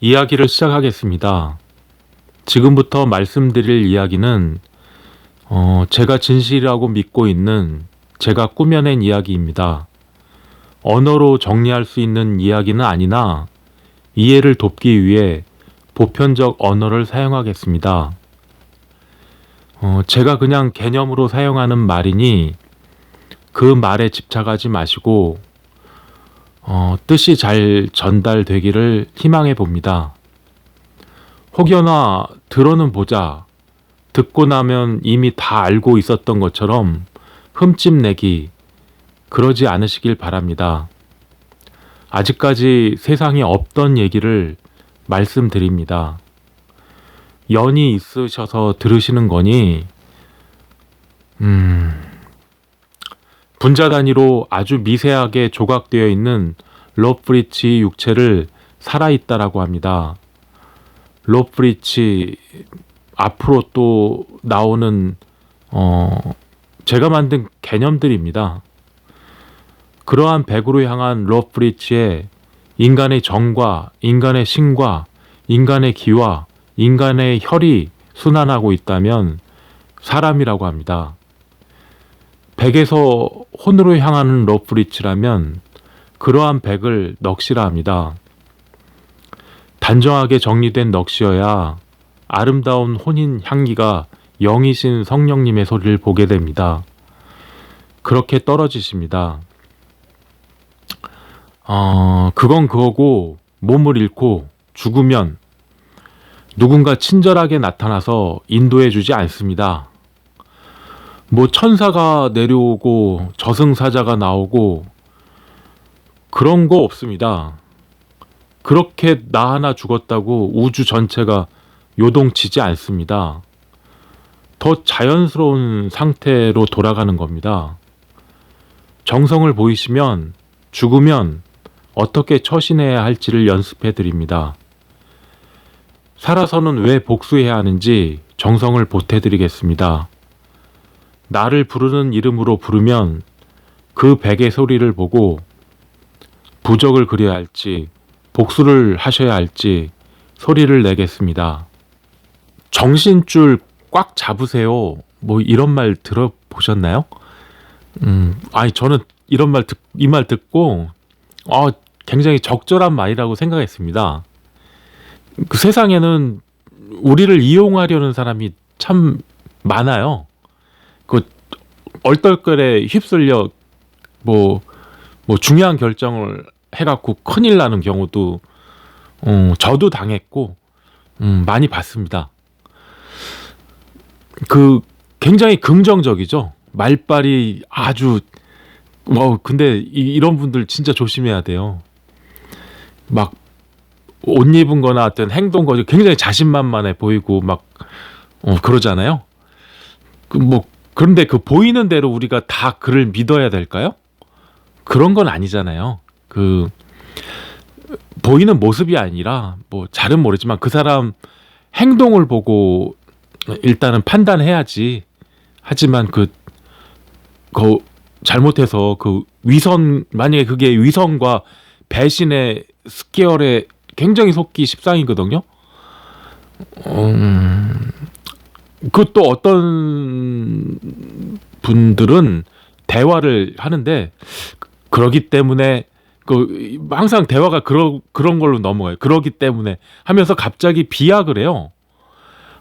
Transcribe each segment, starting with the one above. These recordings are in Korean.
이야기를 시작하겠습니다. 지금부터 말씀드릴 이야기는 제가 진실이라고 믿고 있는 제가 꾸며낸 이야기입니다. 언어로 정리할 수 있는 이야기는 아니나 이해를 돕기 위해 보편적 언어를 사용하겠습니다. 제가 그냥 개념으로 사용하는 말이니 그 말에 집착하지 마시고 뜻이 잘 전달되기를 희망해 봅니다. 혹여나 들어는 보자, 듣고 나면 이미 다 알고 있었던 것처럼 흠집내기, 그러지 않으시길 바랍니다. 아직까지 세상에 없던 얘기를 말씀드립니다. 연이 있으셔서 들으시는 거니 분자 단위로 아주 미세하게 조각되어 있는 로프리치 육체를 살아있다라고 합니다. 로프리치 앞으로 또 나오는 제가 만든 개념들입니다. 그러한 백으로 향한 로프리치에 인간의 정과 인간의 신과 인간의 기와 인간의 혈이 순환하고 있다면 사람이라고 합니다. 백에서 혼으로 향하는 로프리치라면 그러한 백을 넋이라 합니다. 단정하게 정리된 넋이어야 아름다운 혼인 향기가 영이신 성령님의 소리를 보게 됩니다. 그렇게 떨어지십니다. 그건 그거고 몸을 잃고 죽으면 누군가 친절하게 나타나서 인도해 주지 않습니다. 뭐 천사가 내려오고 저승사자가 나오고 그런 거 없습니다. 그렇게 나 하나 죽었다고 우주 전체가 요동치지 않습니다. 더 자연스러운 상태로 돌아가는 겁니다. 정성을 보이시면 죽으면 어떻게 처신해야 할지를 연습해 드립니다. 살아서는 왜 복수해야 하는지 정성을 보태 드리겠습니다. 나를 부르는 이름으로 부르면 그 백의 소리를 보고 부적을 그려야 할지 복수를 하셔야 할지 소리를 내겠습니다. 정신줄 꽉 잡으세요. 뭐 이런 말 들어보셨나요? 저는 이 말 듣고 굉장히 적절한 말이라고 생각했습니다. 그 세상에는 우리를 이용하려는 사람이 참 많아요. 그 얼떨결에 휩쓸려 뭐 중요한 결정을 해갖고 큰일 나는 경우도 저도 당했고 많이 봤습니다. 그 굉장히 긍정적이죠. 말빨이 아주 근데 이런 분들 진짜 조심해야 돼요. 막 옷 입은 거나 어떤 행동 거지 굉장히 자신만만해 보이고 막 그러잖아요. 그런데 그 보이는 대로 우리가 다 그를 믿어야 될까요? 그런 건 아니잖아요. 그 보이는 모습이 아니라 잘은 모르지만 그 사람 행동을 보고 일단은 판단해야지. 하지만 그 잘못해서 만약에 그게 위선과 배신의 스케일에 굉장히 속기 십상이거든요. 그 또 어떤 분들은 대화를 하는데 그러기 때문에 항상 대화가 그런 걸로 넘어가요. 그러기 때문에 하면서 갑자기 비약을 해요.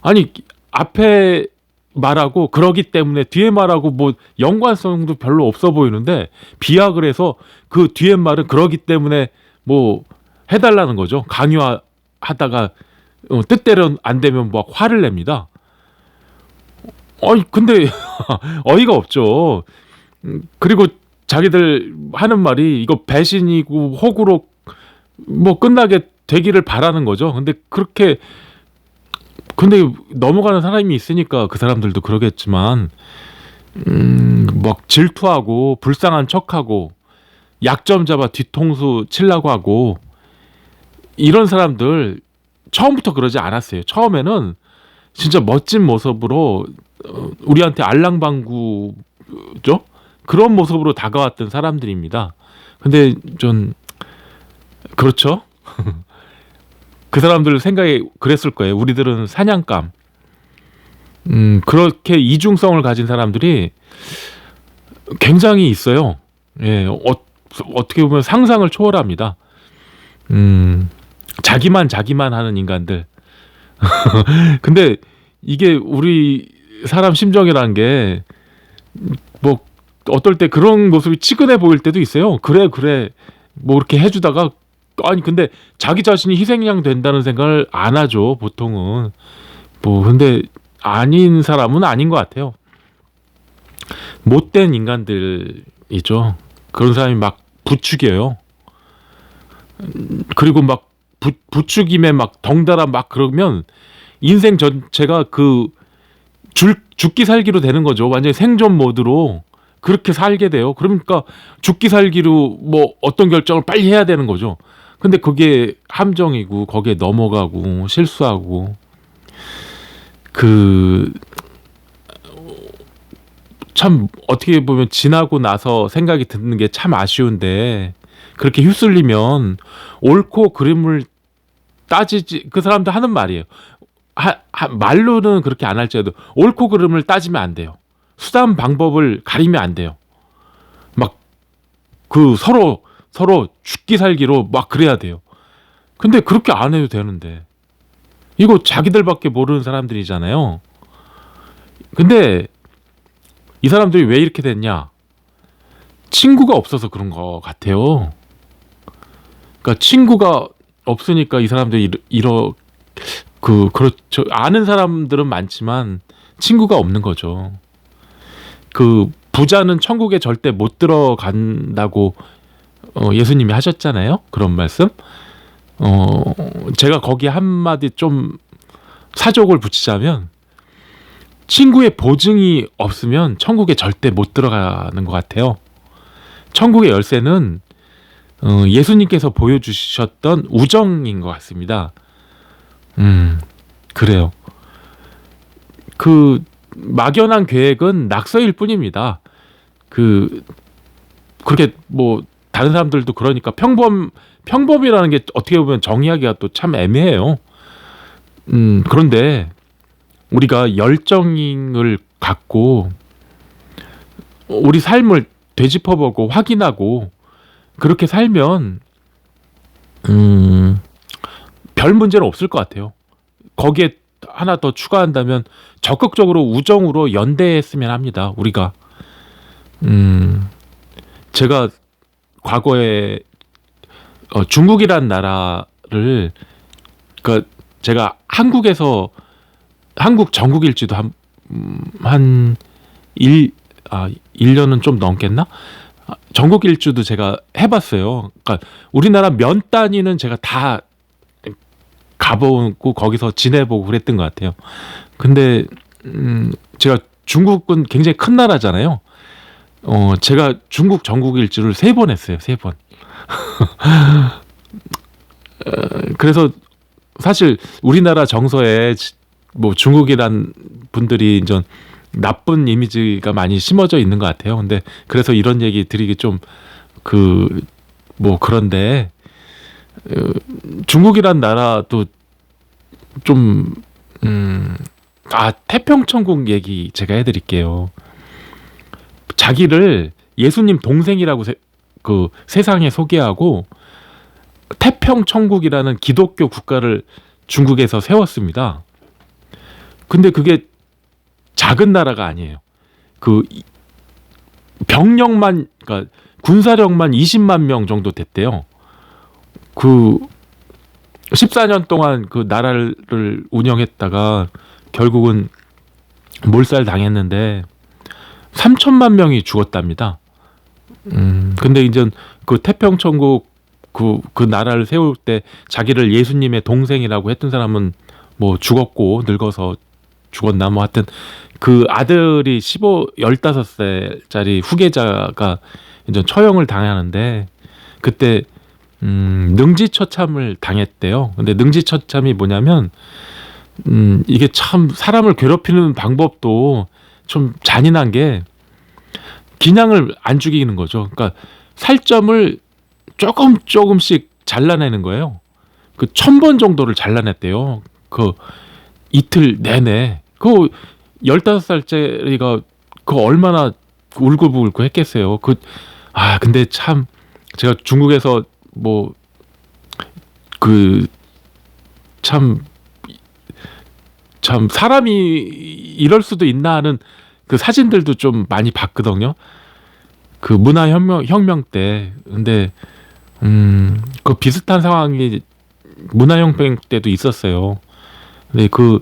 아니 앞에 말하고 그러기 때문에 뒤에 말하고 연관성도 별로 없어 보이는데 비약을 해서 그 뒤에 말은 그러기 때문에 해달라는 거죠. 강요하다가 뜻대로 안 되면 화를 냅니다. 근데 어이가 없죠. 그리고 자기들 하는 말이 이거 배신이고 호구로 끝나게 되기를 바라는 거죠. 근데 넘어가는 사람이 있으니까 그 사람들도 그러겠지만 질투하고 불쌍한 척하고 약점 잡아 뒤통수 치려고 하고 이런 사람들 처음부터 그러지 않았어요. 처음에는 진짜 멋진 모습으로 우리한테 알랑방구죠? 그런 모습으로 다가왔던 사람들입니다. 근데 좀 그렇죠? 그 사람들 생각이 그랬을 거예요. 우리들은 사냥감. 그렇게 이중성을 가진 사람들이 굉장히 있어요. 예, 어떻게 보면 상상을 초월합니다. 자기만 하는 인간들. 근데 이게 우리 사람 심정이라는 게 뭐 어떨 때 그런 모습이 치근해 보일 때도 있어요. 그래 뭐 이렇게 해주다가 아니 근데 자기 자신이 희생양 된다는 생각을 안 하죠 보통은. 뭐 근데 아닌 사람은 아닌 것 같아요. 못된 인간들이죠. 그런 사람이 막 부추겨요. 그리고 막 부추김에 막 덩달아 막 그러면 인생 전체가 그 죽기 살기로 되는 거죠. 완전히 생존 모드로 그렇게 살게 돼요. 그러니까 죽기 살기로 뭐 어떤 결정을 빨리 해야 되는 거죠. 근데 그게 함정이고 거기에 넘어가고 실수하고 그 참 어떻게 보면 지나고 나서 생각이 드는 게 참 아쉬운데 그렇게 휩쓸리면 옳고 그름을 따지지 그 사람도 하는 말이에요. 말로는 그렇게 안 할지라도 옳고 그름을 따지면 안 돼요. 수단 방법을 가리면 안 돼요. 막 그 서로 죽기 살기로 막 그래야 돼요. 근데 그렇게 안 해도 되는데 이거 자기들밖에 모르는 사람들이잖아요. 근데 이 사람들이 왜 이렇게 됐냐? 친구가 없어서 그런 것 같아요. 그러니까 친구가 없으니까 이 사람들이 그렇죠. 아는 사람들은 많지만 친구가 없는 거죠. 그 부자는 천국에 절대 못 들어간다고 예수님이 하셨잖아요. 그런 말씀. 제가 거기에 한마디 좀 사족을 붙이자면 친구의 보증이 없으면 천국에 절대 못 들어가는 것 같아요. 천국의 열쇠는 예수님께서 보여주셨던 우정인 것 같습니다. 그래요. 그 막연한 계획은 낙서일 뿐입니다. 그렇게 뭐 다른 사람들도 그러니까 평범이라는 게 어떻게 보면 정의하기가 또 참 애매해요. 그런데 우리가 열정을 갖고 우리 삶을 되짚어보고 확인하고 그렇게 살면 별 문제는 없을 것 같아요. 거기에 하나 더 추가한다면 적극적으로 우정으로 연대했으면 합니다. 우리가 제가 과거에 중국이란 나라를 그러니까 제가 한국 전국 일주도 한 1년은 좀 넘겠나? 전국 일주도 제가 해봤어요. 그러니까 우리나라 면 단위는 제가 다 가보고 거기서 지내보고 그랬던 것 같아요. 근데 제가 중국은 굉장히 큰 나라잖아요. 제가 중국 전국 일주를 3번 했어요. 3번. 그래서 사실 우리나라 정서에 뭐 중국이란 분들이 이제 나쁜 이미지가 많이 심어져 있는 것 같아요. 근데 그래서 이런 얘기 드리기 좀 뭐 그런데 중국이란 나라도 좀 태평천국 얘기 제가 해드릴게요. 자기를 예수님 동생이라고 세상에 소개하고 태평천국이라는 기독교 국가를 중국에서 세웠습니다. 근데 그게 작은 나라가 아니에요. 병력만 그러니까 군사력만 20만 명 정도 됐대요. 14년 동안 그 나라를 운영했다가 결국은 몰살 당했는데 3천만 명이 죽었답니다. 근데 이제 그 태평천국 그 나라를 세울 때 자기를 예수님의 동생이라고 했던 사람은 뭐 죽었고 늙어서 죽었나 뭐 하여튼 그 아들이 15살짜리 후계자가 이제 처형을 당하는데 그때 능지처참을 당했대요. 근데 능지처참이 뭐냐면 이게 참 사람을 괴롭히는 방법도 좀 잔인한 게 기냥을 안 죽이는 거죠. 그러니까 살점을 조금씩 잘라내는 거예요. 그 1000번 정도를 잘라냈대요. 그 이틀 내내. 그 15살짜리가 그 얼마나 울고불고 했겠어요. 근데 참 제가 중국에서 뭐 참 사람이 이럴 수도 있나 하는 그 사진들도 좀 많이 봤거든요. 그 문화혁명 때. 근데 그 비슷한 상황이 문화혁명 때도 있었어요. 근데 그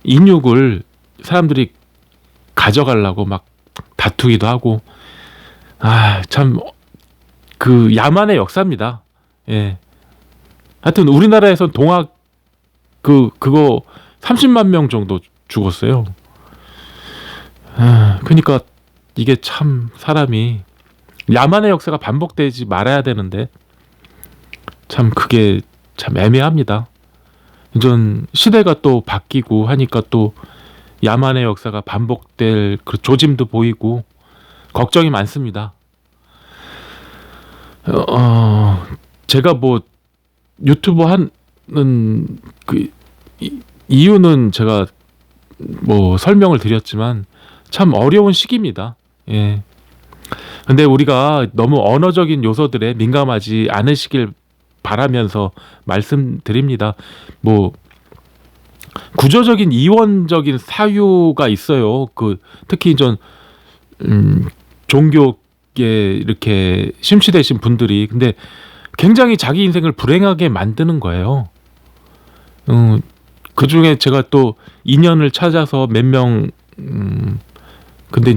인육을 사람들이 가져가려고 막 다투기도 하고, 참 그 야만의 역사입니다. 예. 하여튼 우리나라에선 동학 그거 30만 명 정도 죽었어요. 그러니까 이게 참 사람이 야만의 역사가 반복되지 말아야 되는데 참 그게 참 애매합니다. 이전 시대가 또 바뀌고 하니까 또 야만의 역사가 반복될 그 조짐도 보이고 걱정이 많습니다. 제가 뭐 유튜브 하는 그 이유는 제가 뭐 설명을 드렸지만 참 어려운 시기입니다. 예. 근데 우리가 너무 언어적인 요소들에 민감하지 않으시길 바라면서 말씀드립니다. 뭐 구조적인 이원적인 사유가 있어요. 특히 종교에 이렇게 심취되신 분들이 근데 굉장히 자기 인생을 불행하게 만드는 거예요. 그 중에 제가 또 인연을 찾아서 몇 명, 근데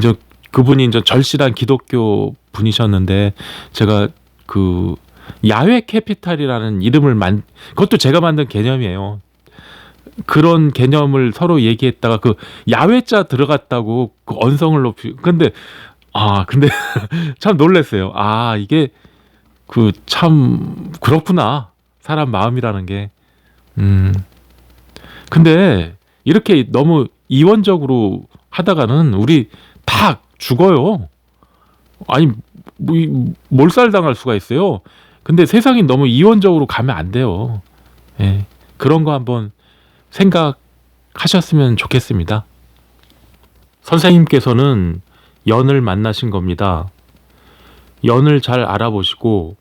그분이 절실한 기독교 분이셨는데 제가 그 야외 캐피탈이라는 이름을 그것도 제가 만든 개념이에요. 그런 개념을 서로 얘기했다가 그 야외자 들어갔다고 그 언성을 근데 참 놀랐어요. 이게 참 그렇구나. 사람 마음이라는 게. 근데 이렇게 너무 이원적으로 하다가는 우리 다 죽어요. 아니 몰살당할 수가 있어요. 근데 세상이 너무 이원적으로 가면 안 돼요. 예, 그런 거 한번 생각하셨으면 좋겠습니다. 선생님께서는 연을 만나신 겁니다. 연을 잘 알아보시고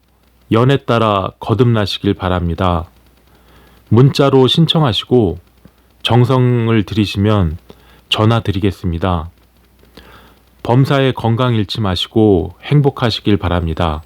연에 따라 거듭나시길 바랍니다. 문자로 신청하시고 정성을 들이시면 전화 드리겠습니다. 범사에 건강 잃지 마시고 행복하시길 바랍니다.